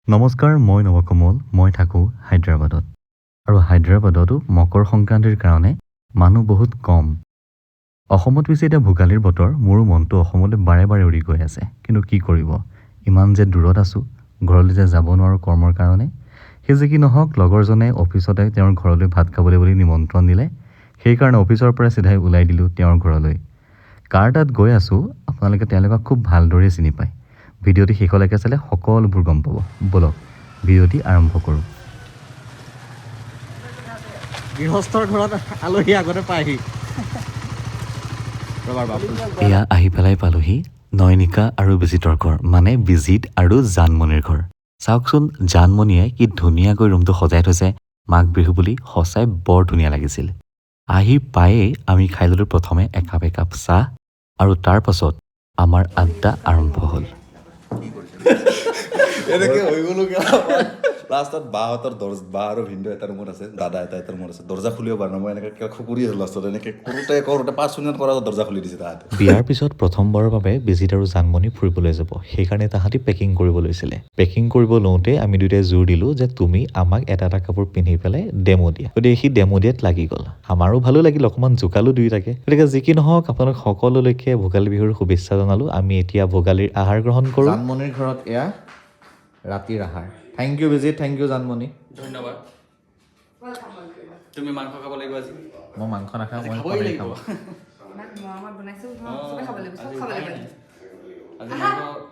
নমস্কাৰ, মই নৱকমল। মই থাকোঁ হায়দৰাবাদত। আৰু হায়দৰাবাদতো মকৰ সংক্ৰান্তিৰ কাৰণে মানুহ বহুত কম। অসমত পিছে এতিয়া ভোগালীৰ বতৰ, মোৰো মনটো অসমলৈ বাৰে বাৰে উৰি গৈ আছে। কিন্তু কি কৰিব, ইমান যে দূৰত আছোঁ, ঘৰলৈ যে যাব নোৱাৰোঁ কৰ্মৰ কাৰণে। সেই যে কি নহওক, লগৰজনে অফিচতে তেওঁৰ ঘৰলৈ ভাত খাবলৈ বুলি নিমন্ত্ৰণ দিলে। সেইকাৰণে অফিচৰ পৰা চিধাই ওলাই দিলোঁ তেওঁৰ ঘৰলৈ। কাৰ তাত গৈ আছোঁ, আপোনালোকে তেওঁলোকক খুব ভালদৰে চিনি পায়। ভিডিঅ'টি শেষলৈকে চালে সকলোবোৰ গম পাব। বলক ভিডিঅ'টি আৰম্ভ কৰোঁ। গৃহস্থৰ ঘৰত আলহী আগতে পায়হি। এয়া আহি পেলাই পালোহি নয়নিকা আৰু বিজিতৰ ঘৰ, মানে বিজিত আৰু জানমণিৰ ঘৰ। চাওকচোন, জানমণিয়ে কি ধুনীয়াকৈ ৰুমটো সজাই থৈছে। মাঘ বিহু বুলি সঁচাই বৰ ধুনীয়া লাগিছিল। আহি পায়েই আমি খাই ল'লোঁ প্ৰথমে একাপ চাহ, আৰু তাৰ পাছত আমাৰ আড্ডা আৰম্ভ হ'ল। এনেকে হৈ গ'লো লাষ্টত বাহঁতৰ বা আৰু ভিনদেউ এটা ৰুমত আছে, দাদা এটা ৰুমত আছে। দৰ্জা খুলিব পৰা নাই, মই এনেকৈ খুকুৰি আছোঁ। লাষ্টত এনেকৈ কৰোঁতে 5 মিনিট কৰা দৰ্জা খুলি দিছে তাহাঁতে। বিয়াৰ পিছত প্ৰথমবাৰৰ বাবে বিজিত আৰু জানমণি ফুৰিবলৈ যাব। সেইকাৰণে তাহাঁতি পেকিং কৰিব লৈছিলে। পেকিং কৰিব লওঁতে আমি দুয়োটাই জোৰ দিলোঁ যে তুমি আমাক এটা কাপোৰ পিন্ধি পেলাই ডেমো দিয়া। গতিকে সি ডেমো দিয়াত লাগি গ'ল। আমাৰো ভালো লাগিল, অকণমান জোকালোঁ দুয়োটাকে। গতিকে যি কি নহওক, আপোনালোক সকলোলৈকে ভোগালী বিহুৰ শুভেচ্ছা জনালোঁ। আমি এতিয়া ভোগালীৰ আহাৰ গ্ৰহণ কৰোঁ। জানমণিৰ ঘৰত এয়া ৰাতিৰ আহাৰ। থেংক ইউ বিজিত, থেংক ইউ জানমণি। ধন্যবাদ। তুমি মাংস খাব লাগিব আজি। মই মাংস নাখাওঁ, মই খাবই পনীৰ লাগিব। খাম। ইমান মৰমত বনাইছো, চবে খাব লাগিব, চব খাব লাগিব। আজি মাংস